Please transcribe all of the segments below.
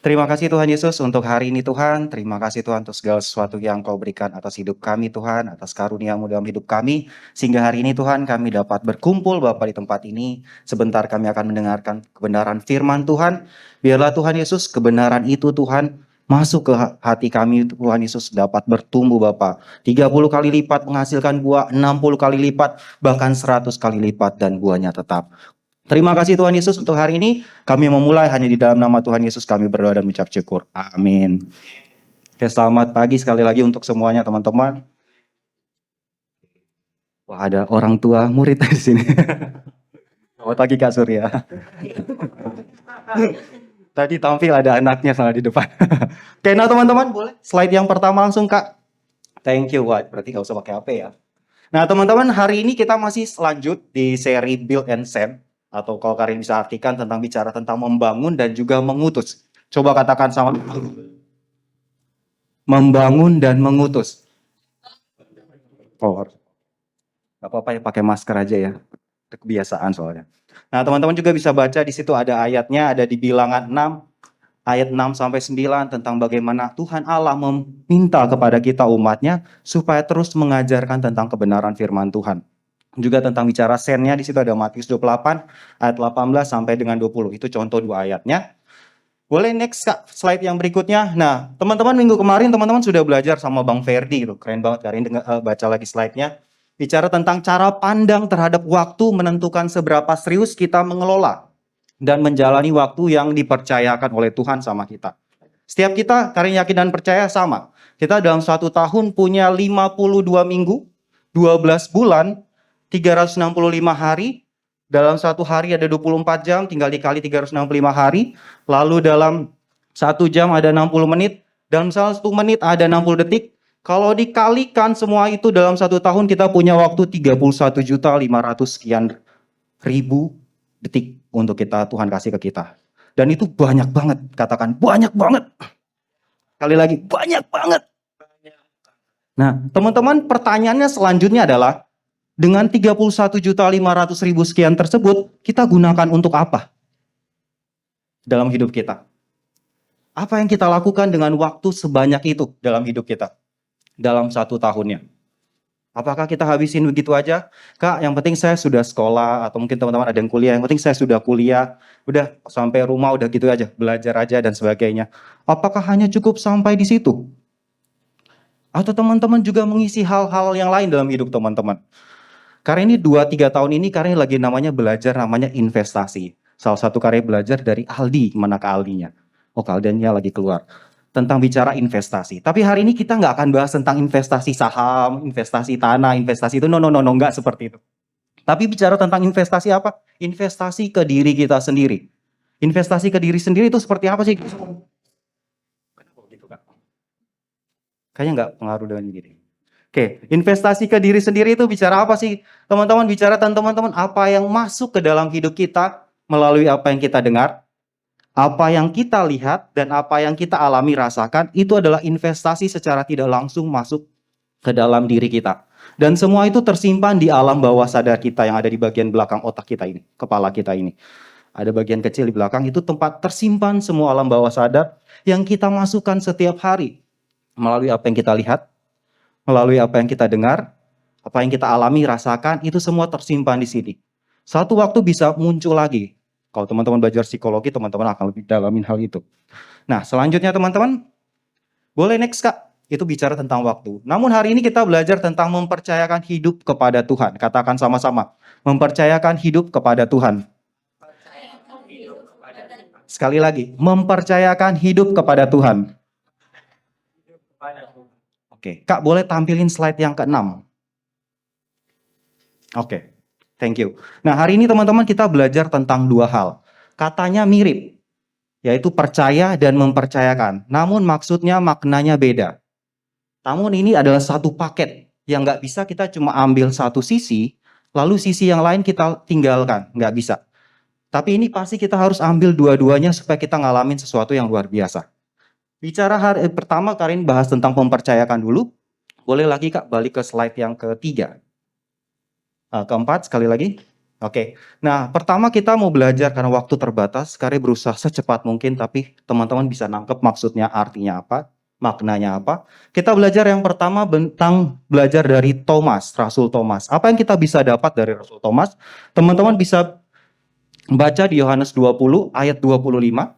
Terima kasih Tuhan Yesus untuk hari ini Tuhan. Terima kasih Tuhan untuk segala sesuatu yang Kau berikan atas hidup kami Tuhan, atas karunia-Mu dalam hidup kami. Sehingga hari ini Tuhan kami dapat berkumpul Bapa di tempat ini. Sebentar kami akan mendengarkan kebenaran firman Tuhan. Biarlah Tuhan Yesus kebenaran itu Tuhan masuk ke hati kami Tuhan Yesus dapat bertumbuh Bapa. 30 kali lipat menghasilkan buah, 60 kali lipat, bahkan 100 kali lipat dan buahnya tetap. Terima kasih Tuhan Yesus untuk hari ini. Kami memulai hanya di dalam nama Tuhan Yesus kami berdoa dan mengucap syukur. Amin. Oke, selamat pagi sekali lagi untuk semuanya teman-teman. Wah, ada orang tua murid di sini. Selamat pagi Kak Surya. Tadi tampil ada anaknya salah di depan. Oke, nah teman-teman boleh slide yang pertama langsung Kak. Thank you, Wah, berarti nggak usah pakai HP ya. Nah teman-teman hari ini kita masih lanjut di seri Build and Send. Atau kalau kalian bisa artikan tentang bicara tentang membangun dan juga mengutus. Coba katakan sama membangun dan mengutus. Oh, nggak apa-apa ya pakai masker aja ya. Itu kebiasaan soalnya. Nah teman-teman juga bisa baca di situ ada ayatnya, ada di Bilangan 6 ayat 6 sampai 9 tentang bagaimana Tuhan Allah meminta kepada kita umatnya supaya terus mengajarkan tentang kebenaran firman Tuhan. Juga tentang bicara sennya di situ ada Matius 28 ayat 18 sampai dengan 20. Itu contoh 2 ayatnya. Boleh next Kak, slide yang berikutnya. Nah, teman-teman minggu kemarin teman-teman sudah belajar sama Bang Ferdi itu. Keren banget Karin baca lagi slide-nya. Bicara tentang cara pandang terhadap waktu menentukan seberapa serius kita mengelola dan menjalani waktu yang dipercayakan oleh Tuhan sama kita. Setiap kita, Karin yakin dan percaya sama. Kita dalam 1 tahun punya 52 minggu, 12 bulan, 365 hari, dalam 1 hari ada 24 jam, tinggal dikali 365 hari, lalu dalam 1 jam ada 60 menit, dalam 1 menit ada 60 detik, kalau dikalikan semua itu dalam 1 tahun kita punya waktu 31.500 sekian ribu detik untuk Tuhan kasih ke kita. Dan itu banyak banget, katakan banyak banget. Sekali lagi, banyak banget. Nah, teman-teman pertanyaannya selanjutnya adalah, dengan 31.500.000 sekian tersebut, kita gunakan untuk apa dalam hidup kita? Apa yang kita lakukan dengan waktu sebanyak itu dalam hidup kita? Dalam 1 tahunnya. Apakah kita habisin begitu aja? Kak, yang penting saya sudah sekolah, atau mungkin teman-teman ada yang kuliah, yang penting saya sudah kuliah, udah sampai rumah udah gitu aja, belajar aja dan sebagainya. Apakah hanya cukup sampai di situ? Atau teman-teman juga mengisi hal-hal yang lain dalam hidup teman-teman? Karena ini 2-3 tahun ini karena lagi namanya belajar namanya investasi. Salah satu karya belajar dari Aldi, mana ke Aldinya? Oh, Aldinya lagi keluar. Tentang bicara investasi. Tapi hari ini kita nggak akan bahas tentang investasi saham, investasi tanah, investasi itu. No, nggak seperti itu. Tapi bicara tentang investasi apa? Investasi ke diri kita sendiri. Investasi ke diri sendiri itu seperti apa sih? Kenapa begitu, Kak? Kayaknya nggak pengaruh dengan gini. Oke, investasi ke diri sendiri itu bicara apa sih? Teman-teman bicara tentang teman-teman apa yang masuk ke dalam hidup kita melalui apa yang kita dengar, apa yang kita lihat, dan apa yang kita alami rasakan, itu adalah investasi secara tidak langsung masuk ke dalam diri kita. Dan semua itu tersimpan di alam bawah sadar kita yang ada di bagian belakang otak kita ini, kepala kita ini. Ada bagian kecil di belakang, itu tempat tersimpan semua alam bawah sadar yang kita masukkan setiap hari. Melalui apa yang kita lihat, melalui apa yang kita dengar, apa yang kita alami, rasakan, itu semua tersimpan di sini. Satu waktu bisa muncul lagi. Kalau teman-teman belajar psikologi, teman-teman akan lebih dalamin hal itu. Nah, selanjutnya teman-teman, boleh next Kak, itu bicara tentang waktu. Namun hari ini kita belajar tentang mempercayakan hidup kepada Tuhan. Katakan sama-sama, mempercayakan hidup kepada Tuhan. Sekali lagi, mempercayakan hidup kepada Tuhan. Oke, Kak boleh tampilin slide yang ke-6. Oke, thank you. Nah hari ini teman-teman kita belajar tentang 2 hal. Katanya mirip, yaitu percaya dan mempercayakan. Namun maksudnya maknanya beda. Namun ini adalah satu paket yang nggak bisa kita cuma ambil satu sisi, lalu sisi yang lain kita tinggalkan. Nggak bisa. Tapi ini pasti kita harus ambil dua-duanya supaya kita ngalamin sesuatu yang luar biasa. Bicara hari pertama, Karin bahas tentang mempercayakan dulu. Boleh lagi Kak balik ke slide yang ke-3. Keempat, sekali lagi. Oke. Nah, pertama kita mau belajar karena waktu terbatas, Kare berusaha secepat mungkin, tapi teman-teman bisa nangkep maksudnya, artinya apa, maknanya apa. Kita belajar yang pertama tentang belajar dari Thomas, Rasul Thomas. Apa yang kita bisa dapat dari Rasul Thomas? Teman-teman bisa baca di Yohanes 20 ayat 25.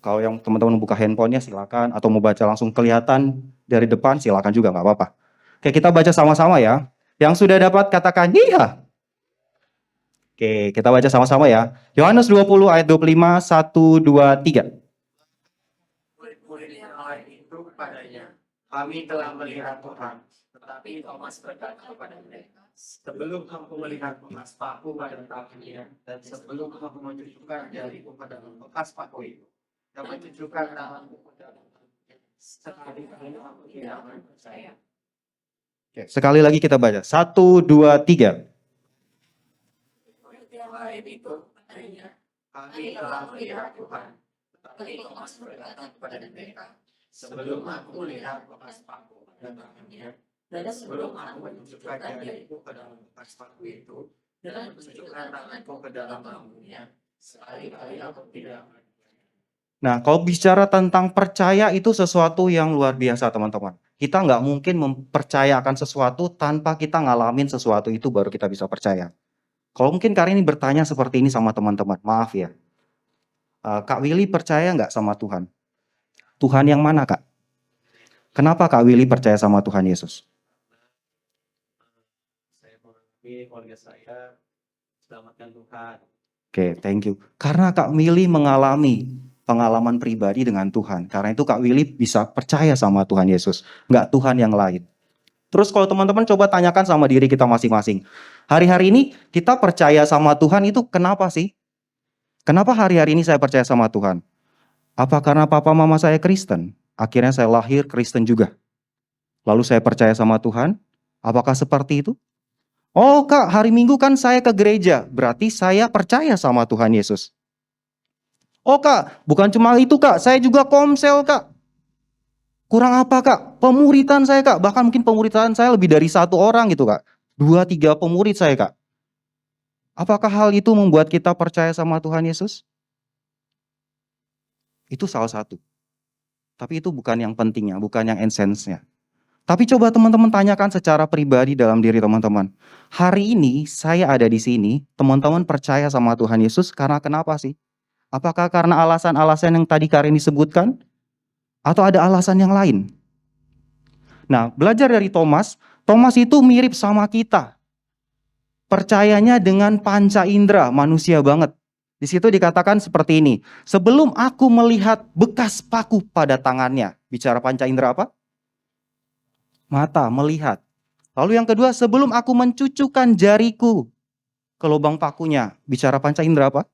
Kalau yang teman-teman buka handphonenya silakan, atau mau baca langsung kelihatan dari depan silakan juga, nggak apa-apa. Oke, kita baca sama-sama ya. Yang sudah dapat katakan iya. Oke, kita baca sama-sama ya. Yohanes 20 ayat 25, 1, 2, 3. Murid-murid yang lain itu kepadanya, kami telah melihat Tuhan. Tetapi Thomas berkata kepada mereka, sebelum kamu melihat bekas paku pada tangannya, dan sebelum kamu menunjukkan jariku ke dalam bekas paku itu, dan menunjukkan tanganku ke dalam tangannya, sekali-kali aku tidak akan percaya. Oke, sekali lagi kita baca. 1, 2, 3. Murid yang lain itu kepadanya, kami telah melihat Tuhan. Tetapi Thomas berkata kepada mereka, sebelum aku melihat bekas paku pada tangannya, dan sebelum aku menunjukkan jariku ke dalam bekas paku itu, dan menunjukkan tanganku ke dalam bambunya, sekali-kali aku tidak akan. Nah, kalau bicara tentang percaya itu sesuatu yang luar biasa, teman-teman. Kita nggak mungkin mempercayakan sesuatu tanpa kita ngalamin sesuatu itu baru kita bisa percaya. Kalau mungkin kali ini bertanya seperti ini sama teman-teman, maaf ya. Kak Willy percaya nggak sama Tuhan? Tuhan yang mana, Kak? Kenapa Kak Willy percaya sama Tuhan Yesus? Saya mengalami keluarga saya selamatkan Tuhan. Oke, thank you. Karena Kak Willy mengalami pengalaman pribadi dengan Tuhan. Karena itu Kak Willy bisa percaya sama Tuhan Yesus, nggak Tuhan yang lain. Terus kalau teman-teman coba tanyakan sama diri kita masing-masing. Hari-hari ini kita percaya sama Tuhan itu kenapa sih? Kenapa hari-hari ini saya percaya sama Tuhan? Apa karena papa mama saya Kristen? Akhirnya saya lahir Kristen juga. Lalu saya percaya sama Tuhan? Apakah seperti itu? Oh Kak, hari Minggu kan saya ke gereja. Berarti saya percaya sama Tuhan Yesus. Oh Kak, bukan cuma itu Kak, saya juga komsel Kak. Kurang apa Kak? Pemuritan saya Kak, bahkan mungkin pemuritan saya lebih dari 1 orang gitu Kak. 2, 3 pemurid saya Kak. Apakah hal itu membuat kita percaya sama Tuhan Yesus? Itu salah satu. Tapi itu bukan yang pentingnya, bukan yang essence-nya. Tapi coba teman-teman tanyakan secara pribadi dalam diri teman-teman. Hari ini saya ada di sini, teman-teman percaya sama Tuhan Yesus karena kenapa sih? Apakah karena alasan-alasan yang tadi Karin disebutkan? Atau ada alasan yang lain? Nah, belajar dari Thomas, Thomas itu mirip sama kita. Percayanya dengan panca indera, manusia banget. Di situ dikatakan seperti ini. Sebelum aku melihat bekas paku pada tangannya. Bicara panca indera apa? Mata, melihat. Lalu yang kedua, sebelum aku mencucukkan jariku ke lubang pakunya. Bicara panca indera apa?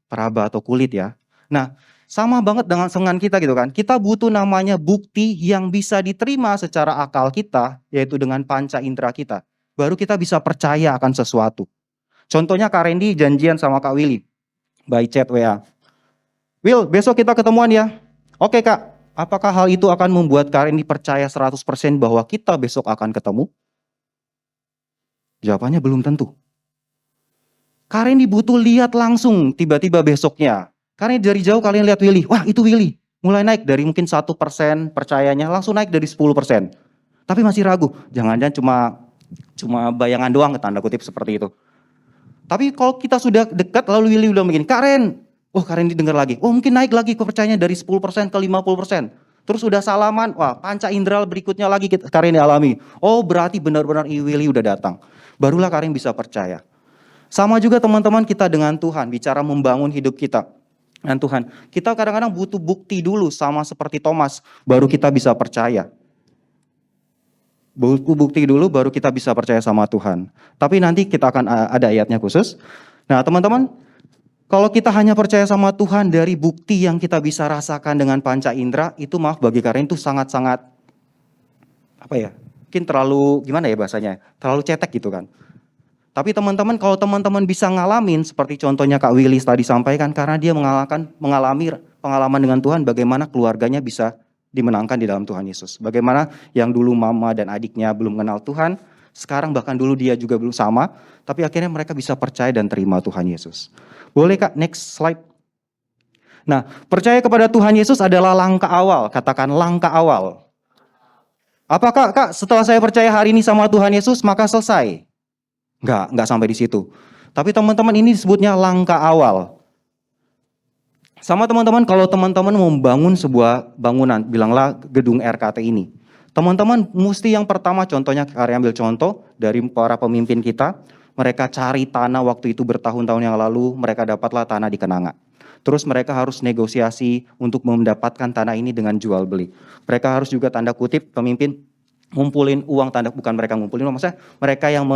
Peraba atau kulit ya. Nah, sama banget dengan kita gitu kan. Kita butuh namanya bukti yang bisa diterima secara akal kita, yaitu dengan panca indera kita. Baru kita bisa percaya akan sesuatu. Contohnya Kak Randy janjian sama Kak Willy. By chat WA. Will, besok kita ketemuan ya. Oke Kak, apakah hal itu akan membuat Kak Randy percaya 100% bahwa kita besok akan ketemu? Jawabannya belum tentu. Kak Randy butuh lihat langsung tiba-tiba besoknya. Karena dari jauh kalian lihat Willy, wah itu Willy. Mulai naik dari mungkin 1% percayanya, langsung naik dari 10%. Tapi masih ragu, jangan-jangan cuma bayangan doang, tanda kutip seperti itu. Tapi kalau kita sudah dekat, lalu Willy udah begini, Karen, Kak Randy dengar lagi, mungkin naik lagi kepercayaannya dari 10% ke 50%. Terus udah salaman, wah panca indera berikutnya lagi Kak Randy alami. Oh berarti benar-benar Willy udah datang. Barulah Kak Randy bisa percaya. Sama juga teman-teman kita dengan Tuhan, bicara membangun hidup kita dengan Tuhan. Kita kadang-kadang butuh bukti dulu sama seperti Thomas, baru kita bisa percaya. Butuh bukti dulu baru kita bisa percaya sama Tuhan. Tapi nanti kita akan ada ayatnya khusus. Nah teman-teman, kalau kita hanya percaya sama Tuhan dari bukti yang kita bisa rasakan dengan panca indera, itu maaf bagi Karen itu sangat-sangat, mungkin terlalu, gimana ya bahasanya, terlalu cetek gitu kan. Tapi teman-teman, kalau teman-teman bisa ngalamin, seperti contohnya Kak Willy tadi sampaikan, karena dia mengalami pengalaman dengan Tuhan, bagaimana keluarganya bisa dimenangkan di dalam Tuhan Yesus. Bagaimana yang dulu mama dan adiknya belum kenal Tuhan, Sekarang bahkan dulu dia juga belum sama, tapi akhirnya mereka bisa percaya dan terima Tuhan Yesus. Boleh Kak, next slide. Nah, percaya kepada Tuhan Yesus adalah langkah awal, katakan langkah awal. Apakah Kak setelah saya percaya hari ini sama Tuhan Yesus maka selesai? Enggak sampai di situ. Tapi teman-teman ini disebutnya langkah awal. Sama teman-teman kalau teman-teman mau membangun sebuah bangunan, bilanglah gedung RKT ini. Teman-teman mesti yang pertama contohnya, Kak ambil contoh dari para pemimpin kita. Mereka cari tanah waktu itu bertahun-tahun yang lalu, mereka dapatlah tanah di Kenanga. Terus mereka harus negosiasi untuk mendapatkan tanah ini dengan jual beli. Mereka harus juga tanda kutip pemimpin ngumpulin uang, tanda bukan mereka ngumpulin, maksudnya mereka yang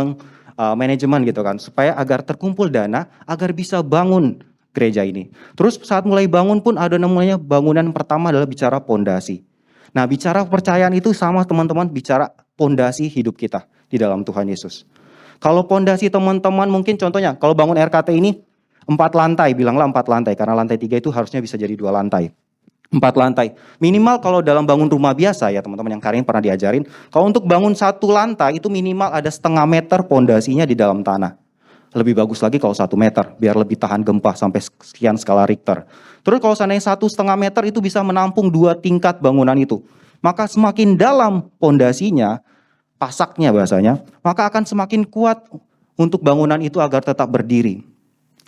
manajemen gitu kan, supaya agar terkumpul dana agar bisa bangun gereja ini. Terus saat mulai bangun pun ada namanya bangunan pertama adalah bicara pondasi. Nah, bicara kepercayaan itu sama teman-teman bicara pondasi hidup kita di dalam Tuhan Yesus. Kalau pondasi teman-teman mungkin contohnya kalau bangun RKT ini 4 lantai, bilanglah 4 lantai karena lantai 3 itu harusnya bisa jadi 2 lantai. 4 lantai. Minimal kalau dalam bangun rumah biasa ya teman-teman yang Karin pernah diajarin, kalau untuk bangun 1 lantai itu minimal ada setengah meter pondasinya di dalam tanah. Lebih bagus lagi kalau 1 meter, biar lebih tahan gempa sampai sekian skala Richter. Terus kalau seandainya 1,5 meter itu bisa menampung 2 tingkat bangunan itu. Maka semakin dalam pondasinya, pasaknya bahasanya, maka akan semakin kuat untuk bangunan itu agar tetap berdiri.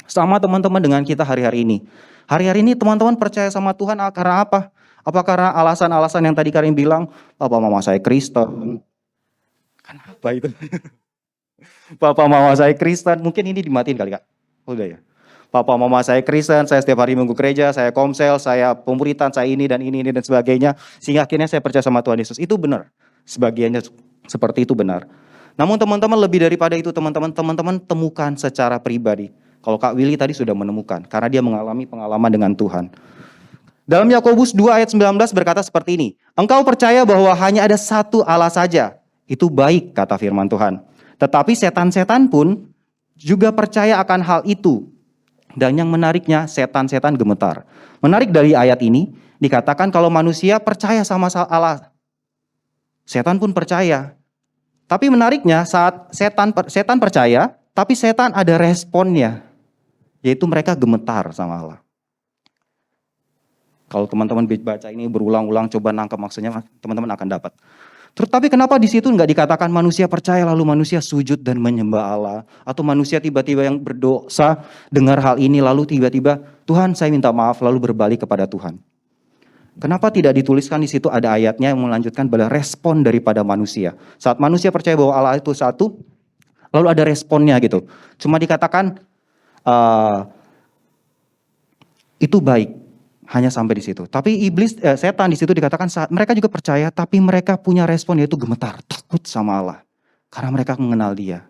Sama teman-teman dengan kita hari-hari ini. Hari-hari ini teman-teman percaya sama Tuhan karena apa? Apa karena alasan-alasan yang tadi Karin bilang, papa mama saya Kristen. Kenapa itu? Papa mama saya Kristen, mungkin ini dimatiin kali Kak. Udah ya. Papa mama saya Kristen, saya setiap hari minggu gereja, saya komsel, saya pemuritan, saya ini dan sebagainya. Sehingga akhirnya saya percaya sama Tuhan Yesus. Itu benar. Sebagiannya seperti itu benar. Namun teman-teman lebih daripada itu teman-teman temukan secara pribadi. Kalau Kak Willy tadi sudah menemukan. Karena dia mengalami pengalaman dengan Tuhan. Dalam Yakobus 2 ayat 19 berkata seperti ini. Engkau percaya bahwa hanya ada satu Allah saja. Itu baik kata firman Tuhan. Tetapi setan-setan pun juga percaya akan hal itu. Dan yang menariknya setan-setan gemetar. Menarik dari ayat ini dikatakan kalau manusia percaya sama Allah. Setan pun percaya. Tapi menariknya saat setan percaya, tapi setan ada responnya. Yaitu mereka gemetar sama Allah. Kalau teman-teman baca ini berulang-ulang coba nangkep maksudnya teman-teman akan dapat. Tapi kenapa di situ nggak dikatakan manusia percaya lalu manusia sujud dan menyembah Allah, atau manusia tiba-tiba yang berdosa dengar hal ini lalu tiba-tiba Tuhan saya minta maaf lalu berbalik kepada Tuhan. Kenapa tidak dituliskan di situ ada ayatnya yang melanjutkan pada respon daripada manusia. Saat manusia percaya bahwa Allah itu satu, lalu ada responnya gitu. Cuma dikatakan itu baik. Hanya sampai di situ. Tapi setan di situ dikatakan mereka juga percaya, tapi mereka punya respon yaitu gemetar, takut sama Allah. Karena mereka mengenal Dia.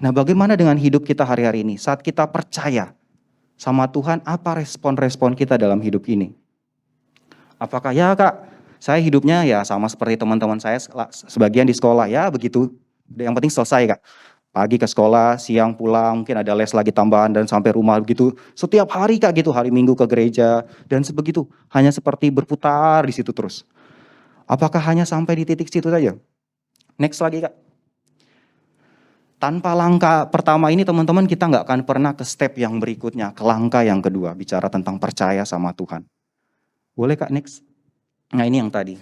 Nah, bagaimana dengan hidup kita hari-hari ini? Saat kita percaya sama Tuhan, apa respon-respon kita dalam hidup ini? Apakah ya Kak, saya hidupnya ya sama seperti teman-teman saya sebagian di sekolah ya begitu. Yang penting selesai Kak. Pagi ke sekolah, siang pulang, mungkin ada les lagi tambahan dan sampai rumah begitu. Setiap hari Kak gitu, hari Minggu ke gereja dan sebegitu. Hanya seperti berputar di situ terus. Apakah hanya sampai di titik situ saja? Next lagi Kak. Tanpa langkah pertama ini teman-teman kita nggak akan pernah ke step yang berikutnya, ke langkah yang kedua, bicara tentang percaya sama Tuhan. Boleh Kak next? Nah ini yang tadi.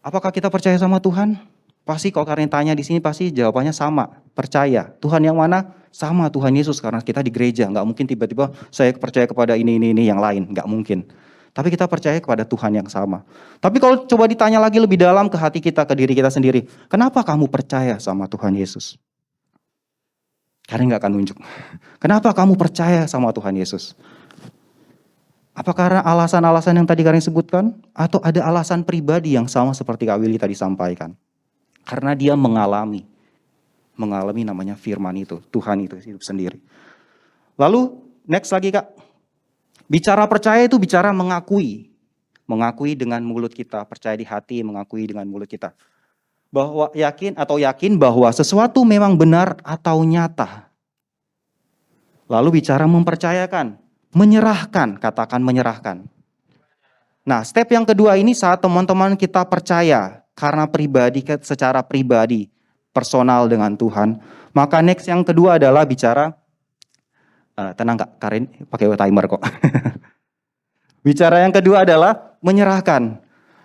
Apakah kita percaya sama Tuhan? Pasti kalau kalian tanya di sini pasti jawabannya sama, percaya. Tuhan yang mana? Sama Tuhan Yesus karena kita di gereja. Nggak mungkin tiba-tiba saya percaya kepada ini yang lain, nggak mungkin. Tapi kita percaya kepada Tuhan yang sama. Tapi kalau coba ditanya lagi lebih dalam ke hati kita, ke diri kita sendiri, kenapa kamu percaya sama Tuhan Yesus? Kalian nggak akan nunjuk. Kenapa kamu percaya sama Tuhan Yesus? Apa karena alasan-alasan yang tadi kalian sebutkan? Atau ada alasan pribadi yang sama seperti Kak Willy tadi sampaikan? Karena dia mengalami namanya firman itu, Tuhan itu hidup sendiri. Lalu next lagi Kak, bicara percaya itu bicara mengakui dengan mulut kita, percaya di hati, mengakui dengan mulut kita. Bahwa yakin bahwa sesuatu memang benar atau nyata. Lalu bicara mempercayakan, menyerahkan, katakan menyerahkan. Nah step yang kedua ini saat teman-teman kita percaya, karena secara pribadi, personal dengan Tuhan. Maka next yang kedua adalah bicara, tenang Kak, Karin pakai timer kok. Bicara yang kedua adalah menyerahkan.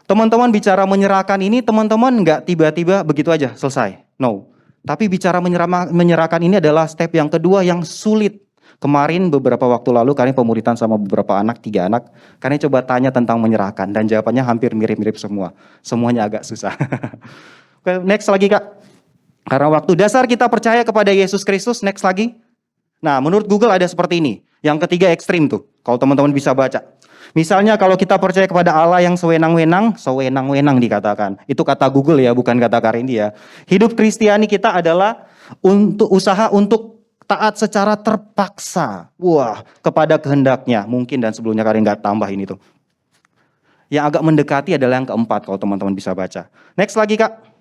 Teman-teman bicara menyerahkan ini, teman-teman nggak tiba-tiba begitu aja selesai. No. Tapi bicara menyerahkan ini adalah step yang kedua yang sulit. Kemarin beberapa waktu lalu kalian pemuritan sama beberapa anak, 3 anak. Kalian coba tanya tentang menyerahkan dan jawabannya hampir mirip-mirip semua. Semuanya agak susah. Oke, next lagi Kak. Karena waktu dasar kita percaya kepada Yesus Kristus, next lagi. Nah, menurut Google ada seperti ini. Yang ketiga ekstrim tuh, kalau teman-teman bisa baca. Misalnya kalau kita percaya kepada Allah yang sewenang-wenang dikatakan. Itu kata Google ya, bukan kata Karendi ya. Hidup Kristiani kita adalah untuk usaha untuk taat secara terpaksa. Wah, kepada kehendaknya. Mungkin dan sebelumnya Karen nggak tambahin itu. Yang agak mendekati adalah yang keempat kalau teman-teman bisa baca. Next lagi Kak.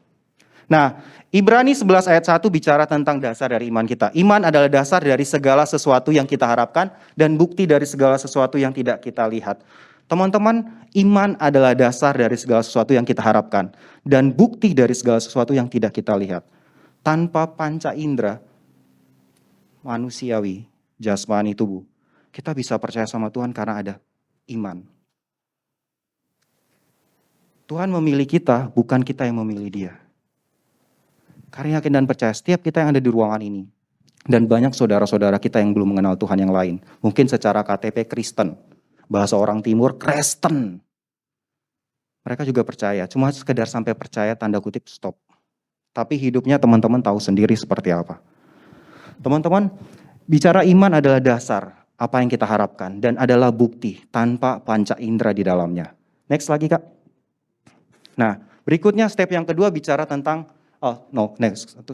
Nah, Ibrani 11 ayat 1 bicara tentang dasar dari iman kita. Iman adalah dasar dari segala sesuatu yang kita harapkan dan bukti dari segala sesuatu yang tidak kita lihat. Teman-teman, iman adalah dasar dari segala sesuatu yang kita harapkan dan bukti dari segala sesuatu yang tidak kita lihat. Tanpa panca indera manusiawi, jasmani tubuh, kita bisa percaya sama Tuhan karena ada iman. Tuhan memilih kita, bukan kita yang memilih Dia. Karena yakin dan percaya setiap kita yang ada di ruangan ini. Dan banyak saudara-saudara kita yang belum mengenal Tuhan yang lain. Mungkin secara KTP Kristen. Bahasa orang timur Kristen. Mereka juga percaya. Cuma sekedar sampai percaya tanda kutip stop. Tapi hidupnya teman-teman tahu sendiri seperti apa. Teman-teman, bicara iman adalah dasar apa yang kita harapkan. Dan adalah bukti tanpa panca indera di dalamnya. Next lagi Kak. Nah, berikutnya step yang kedua bicara tentang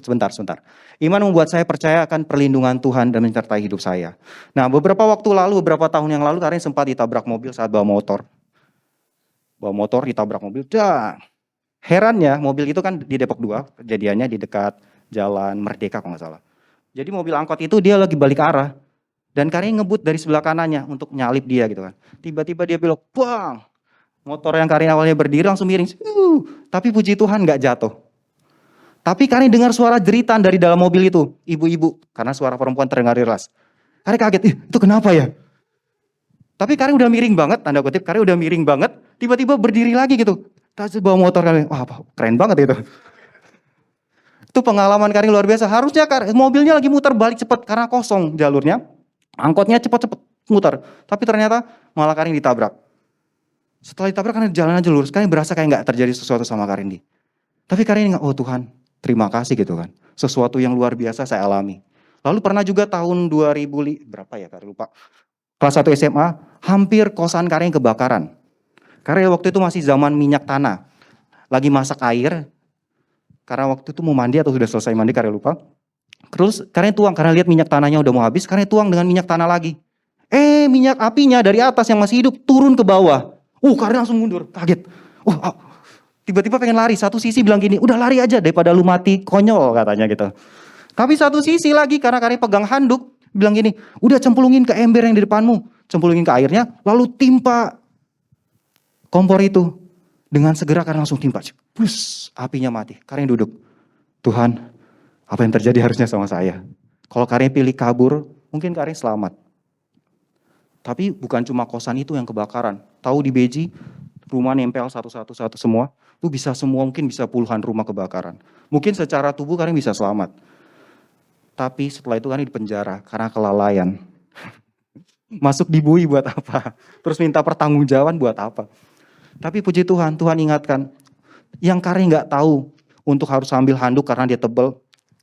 sebentar. Iman membuat saya percaya akan perlindungan Tuhan dan menyertai hidup saya. Nah, beberapa tahun yang lalu, Karin sempat ditabrak mobil saat bawa motor. Ditabrak mobil, herannya mobil itu kan di Depok 2, kejadiannya di dekat Jalan Merdeka kalau nggak salah. Jadi mobil angkot itu dia lagi balik arah. Dan Karin ngebut dari sebelah kanannya untuk nyalip dia gitu kan. Tiba-tiba dia belok, bang! Motor yang Karin awalnya berdiri langsung miring. Tapi puji Tuhan nggak jatuh. Tapi Karin dengar suara jeritan dari dalam mobil itu, ibu-ibu, karena suara perempuan terdengar jelas. Karin kaget, itu kenapa ya? Tapi Karin udah miring banget, tanda kutip, Karin udah miring banget, tiba-tiba berdiri lagi gitu. Terus bawa motor Karin, wah keren banget itu. Itu pengalaman Karin luar biasa. Harusnya mobilnya lagi muter balik cepat karena kosong jalurnya. Angkotnya cepat-cepat muter. Tapi ternyata malah Karin ditabrak. Setelah ditabrak Karin jalan aja lurus, Karin berasa kayak nggak terjadi sesuatu sama Karin. Tapi Karin ingat, oh Tuhan, terima kasih gitu kan. Sesuatu yang luar biasa saya alami. Lalu pernah juga tahun 2000, berapa ya Karin lupa. Kelas 1 SMA, hampir kosan Karin kebakaran. Karena waktu itu masih zaman minyak tanah. Lagi masak air. Karena waktu itu mau mandi atau sudah selesai mandi, Karin lupa. Terus Karin tuang, karena lihat minyak tanahnya udah mau habis, Karin tuang dengan minyak tanah lagi. Minyak apinya dari atas yang masih hidup turun ke bawah. Karin langsung mundur, kaget. Tiba-tiba pengen lari, satu sisi bilang gini, udah lari aja daripada lu mati, konyol katanya gitu. Tapi satu sisi lagi karena Karin pegang handuk, bilang gini, udah cemplungin ke ember yang di depanmu, cemplungin ke airnya, lalu timpa kompor itu. Dengan segera Karin langsung timpa, apinya mati. Karin duduk, Tuhan, apa yang terjadi harusnya sama saya? Kalau Karin pilih kabur, mungkin Karin selamat. Tapi bukan cuma kosan itu yang kebakaran. Tahu di Beji, rumah nempel satu-satu semua. Itu bisa semua, mungkin bisa puluhan rumah kebakaran. Mungkin secara tubuh Karin bisa selamat. Tapi setelah itu Karin di penjara karena kelalaian. Masuk di bui buat apa? Terus minta pertanggungjawaban buat apa? Tapi puji Tuhan, Tuhan ingatkan. Yang Karin nggak tahu untuk harus ambil handuk karena dia tebel.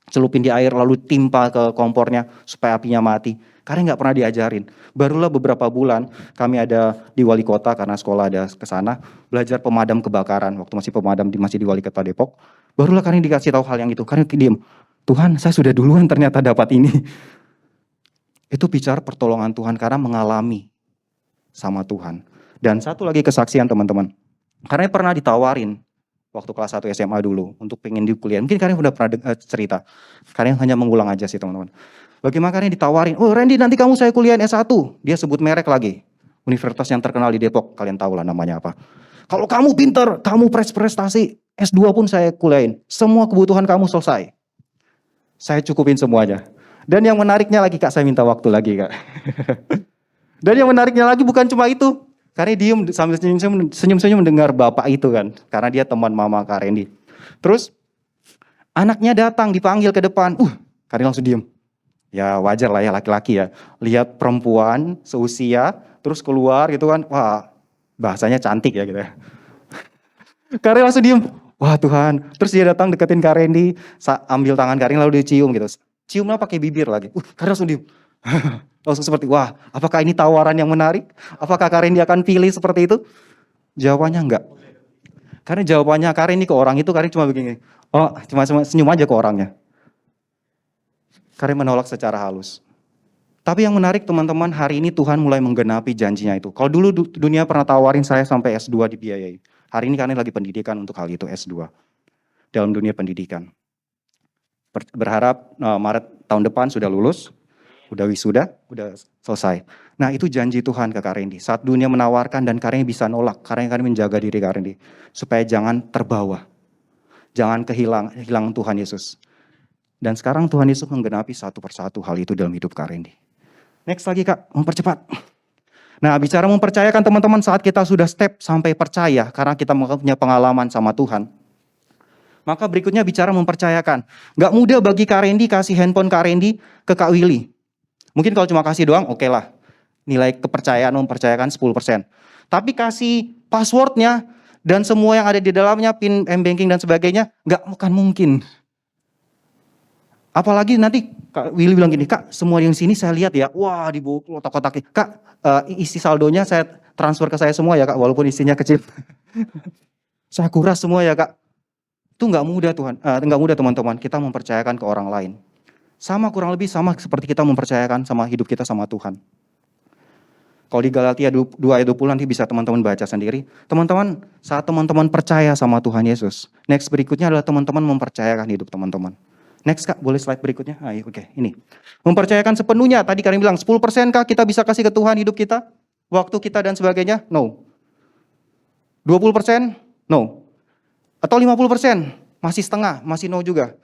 Celupin di air lalu timpa ke kompornya supaya apinya mati. Karin nggak pernah diajarin. Barulah beberapa bulan kami ada di wali kota karena sekolah ada ke sana belajar pemadam kebakaran. Waktu masih di wali kota Depok. Barulah Karin dikasih tahu hal yang itu. Karin diem. Tuhan, saya sudah duluan ternyata dapat ini. Itu bicara pertolongan Tuhan karena mengalami sama Tuhan. Dan satu lagi kesaksian teman-teman. Karena pernah ditawarin waktu kelas 1 SMA dulu untuk pengen di kuliah. Mungkin Karin udah pernah cerita. Karin hanya mengulang aja sih teman-teman. Bagaimana Karin ditawarin, Randy nanti kamu saya kuliahin S1. Dia sebut merek lagi. Universitas yang terkenal di Depok, kalian tahu lah namanya apa. Kalau kamu pinter, kamu prestasi, S2 pun saya kuliahin. Semua kebutuhan kamu selesai. Saya cukupin semuanya. Dan yang menariknya lagi Kak, saya minta waktu lagi Kak. Dan yang menariknya lagi bukan cuma itu. Karena diem sambil senyum-senyum mendengar bapak itu kan. Karena dia teman mama Kak Randy. Terus anaknya datang dipanggil ke depan. Kak Randy langsung diem. Ya wajar lah ya laki-laki ya. Lihat perempuan seusia terus keluar gitu kan. Wah bahasanya cantik ya gitu ya. Kak Randy langsung diem. Wah Tuhan. Terus dia datang deketin Kak Randy. Ambil tangan Kak Randy lalu dia cium gitu. Ciumnya pakai bibir lagi. Kak Randy langsung diem. Langsung seperti, wah apakah ini tawaran yang menarik? Apakah Kak Randy akan pilih seperti itu? Jawabannya enggak. Karena jawabannya Kak Randy ke orang itu, Kak Randy cuma begini. Oh, cuma senyum aja ke orangnya. Kak Randy menolak secara halus. Tapi yang menarik teman-teman, hari ini Tuhan mulai menggenapi janjinya itu. Kalau dulu dunia pernah tawarin saya sampai S2 dibiayai. Hari ini Kak Randy lagi pendidikan untuk hal itu, S2. Dalam dunia pendidikan. Berharap Maret tahun depan sudah lulus. Udah wisuda, udah selesai. Nah itu janji Tuhan ke Kak Randy. Saat dunia menawarkan dan Kak Randy bisa nolak, Kak Randy menjaga diri Kak Randy. Supaya jangan terbawa. Jangan kehilangan Tuhan Yesus. Dan sekarang Tuhan Yesus menggenapi satu persatu hal itu dalam hidup Kak Randy. Next lagi Kak, mempercepat. Nah bicara mempercayakan teman-teman saat kita sudah step sampai percaya. Karena kita punya pengalaman sama Tuhan. Maka berikutnya bicara mempercayakan. Gak mudah bagi Kak Randy kasih handphone Kak Randy ke Kak Willy. Mungkin kalau cuma kasih doang, oke lah. Nilai kepercayaan mempercayakan 10%. Tapi kasih passwordnya dan semua yang ada di dalamnya, PIN M-Banking dan sebagainya, nggak akan mungkin. Apalagi nanti Kak Willy bilang gini, Kak semua yang sini saya lihat ya, wah di buku kotak-kotak. Kak isi saldonya saya transfer ke saya semua ya Kak, walaupun isinya kecil. Saya kuras semua ya Kak. Itu nggak mudah Tuhan, nggak mudah teman-teman, kita mempercayakan ke orang lain. Sama kurang lebih sama seperti kita mempercayakan sama hidup kita sama Tuhan. Kalau di Galatia 2 ayat 20 nanti bisa teman-teman baca sendiri. Teman-teman, saat teman-teman percaya sama Tuhan Yesus. Next berikutnya adalah teman-teman mempercayakan hidup teman-teman. Next Kak, boleh slide berikutnya? Oke, ini. Mempercayakan sepenuhnya, tadi Karin bilang 10% Kak kita bisa kasih ke Tuhan hidup kita? Waktu kita dan sebagainya? No. 20%? No. Atau 50%? Masih setengah, masih no juga.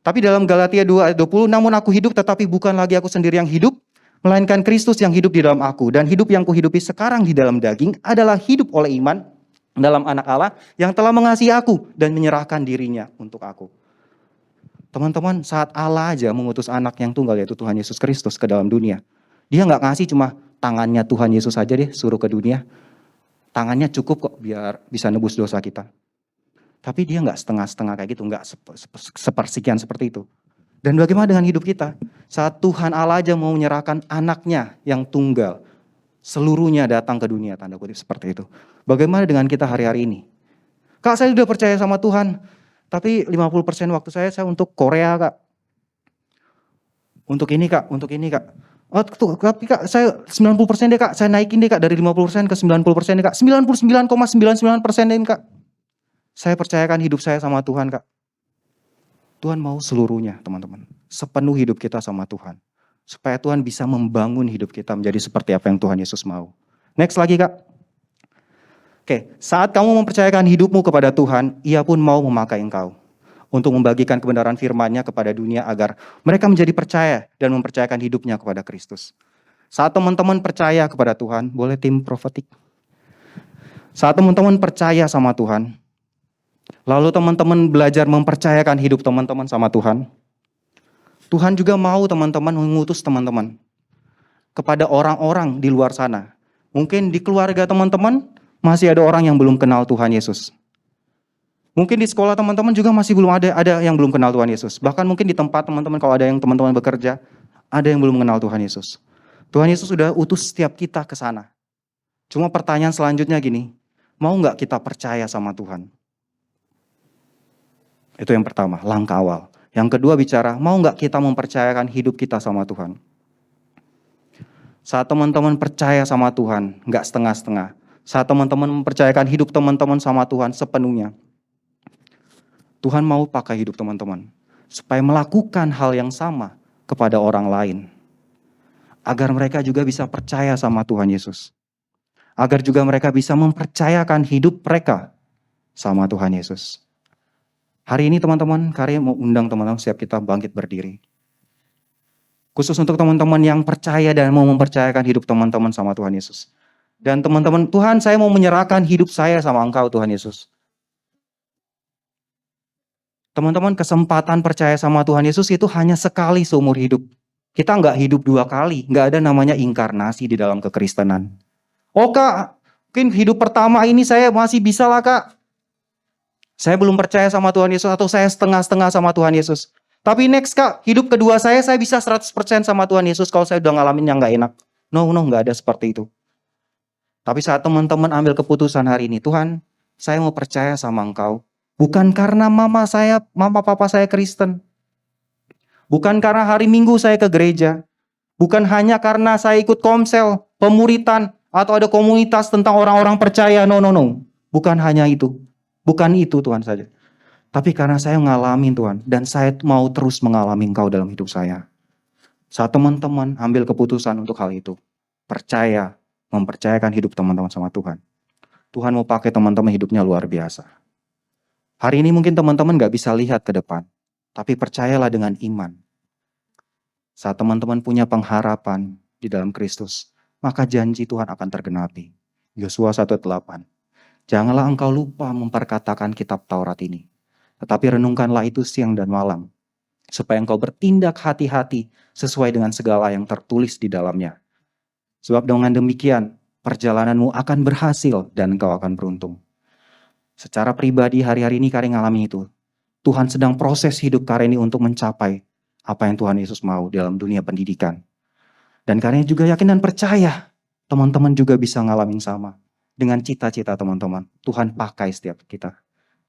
Tapi dalam Galatia 2 ayat 20, namun aku hidup tetapi bukan lagi aku sendiri yang hidup, melainkan Kristus yang hidup di dalam aku. Dan hidup yang kuhidupi sekarang di dalam daging adalah hidup oleh iman dalam anak Allah yang telah mengasihi aku dan menyerahkan dirinya untuk aku. Teman-teman, saat Allah aja mengutus anak yang tunggal yaitu Tuhan Yesus Kristus ke dalam dunia. Dia nggak ngasih cuma tangannya Tuhan Yesus aja deh suruh ke dunia. Tangannya cukup kok biar bisa nebus dosa kita. Tapi dia nggak setengah-setengah kayak gitu, nggak sepersekian seperti itu. Dan bagaimana dengan hidup kita? Saat Tuhan Allah aja mau menyerahkan anaknya yang tunggal, seluruhnya datang ke dunia, tanda kutip seperti itu. Bagaimana dengan kita hari-hari ini? Kak saya sudah percaya sama Tuhan, tapi 50% waktu saya untuk Korea Kak. Untuk ini Kak. Oh, tapi Kak saya 90% deh Kak, saya naikin deh Kak dari 50% ke 90% deh Kak. 99,99% deh Kak. Saya percayakan hidup saya sama Tuhan Kak. Tuhan mau seluruhnya teman-teman. Sepenuh hidup kita sama Tuhan. Supaya Tuhan bisa membangun hidup kita menjadi seperti apa yang Tuhan Yesus mau. Next lagi Kak. Oke, saat kamu mempercayakan hidupmu kepada Tuhan, Ia pun mau memakai engkau. Untuk membagikan kebenaran firman-Nya kepada dunia agar mereka menjadi percaya dan mempercayakan hidupnya kepada Kristus. Saat teman-teman percaya kepada Tuhan, boleh tim profetik. Saat teman-teman percaya sama Tuhan, lalu teman-teman belajar mempercayakan hidup teman-teman sama Tuhan. Tuhan juga mau teman-teman mengutus teman-teman kepada orang-orang di luar sana. Mungkin di keluarga teman-teman masih ada orang yang belum kenal Tuhan Yesus. Mungkin di sekolah teman-teman juga masih belum ada yang belum kenal Tuhan Yesus. Bahkan mungkin di tempat teman-teman kalau ada yang teman-teman bekerja, ada yang belum mengenal Tuhan Yesus. Tuhan Yesus sudah utus setiap kita ke sana. Cuma pertanyaan selanjutnya gini, mau nggak kita percaya sama Tuhan? Itu yang pertama, langkah awal. Yang kedua bicara, mau nggak kita mempercayakan hidup kita sama Tuhan? Saat teman-teman percaya sama Tuhan, nggak setengah-setengah. Saat teman-teman mempercayakan hidup teman-teman sama Tuhan sepenuhnya. Tuhan mau pakai hidup teman-teman. Supaya melakukan hal yang sama kepada orang lain. Agar mereka juga bisa percaya sama Tuhan Yesus. Agar juga mereka bisa mempercayakan hidup mereka sama Tuhan Yesus. Hari ini teman-teman, Karya mau undang teman-teman siap kita bangkit berdiri. Khusus untuk teman-teman yang percaya dan mau mempercayakan hidup teman-teman sama Tuhan Yesus. Dan teman-teman, Tuhan saya mau menyerahkan hidup saya sama Engkau Tuhan Yesus. Teman-teman, kesempatan percaya sama Tuhan Yesus itu hanya sekali seumur hidup. Kita nggak hidup 2 kali, nggak ada namanya inkarnasi di dalam kekristenan. Oh Kak, mungkin hidup pertama ini saya masih bisa lah Kak. Saya belum percaya sama Tuhan Yesus atau saya setengah-setengah sama Tuhan Yesus. Tapi next Kak, hidup kedua saya bisa 100% sama Tuhan Yesus kalau saya udah ngalamin yang nggak enak. No, nggak ada seperti itu. Tapi saat teman-teman ambil keputusan hari ini, Tuhan, saya mau percaya sama Engkau. Bukan karena mama papa saya Kristen. Bukan karena hari Minggu saya ke gereja. Bukan hanya karena saya ikut komsel, pemuritan, atau ada komunitas tentang orang-orang percaya. No. Bukan hanya itu. Bukan itu Tuhan saja. Tapi karena saya ngalamin Tuhan. Dan saya mau terus mengalami Engkau dalam hidup saya. Saat teman-teman ambil keputusan untuk hal itu. Percaya, mempercayakan hidup teman-teman sama Tuhan. Tuhan mau pakai teman-teman hidupnya luar biasa. Hari ini mungkin teman-teman gak bisa lihat ke depan. Tapi percayalah dengan iman. Saat teman-teman punya pengharapan di dalam Kristus, maka janji Tuhan akan tergenapi. Yosua 1:8. Janganlah engkau lupa memperkatakan kitab Taurat ini. Tetapi renungkanlah itu siang dan malam. Supaya engkau bertindak hati-hati sesuai dengan segala yang tertulis di dalamnya. Sebab dengan demikian, perjalananmu akan berhasil dan engkau akan beruntung. Secara pribadi hari-hari ini Karen ngalami itu. Tuhan sedang proses hidup Karen ini untuk mencapai apa yang Tuhan Yesus mau dalam dunia pendidikan. Dan Karen juga yakin dan percaya teman-teman juga bisa ngalamin sama. Dengan cita-cita teman-teman, Tuhan pakai setiap kita.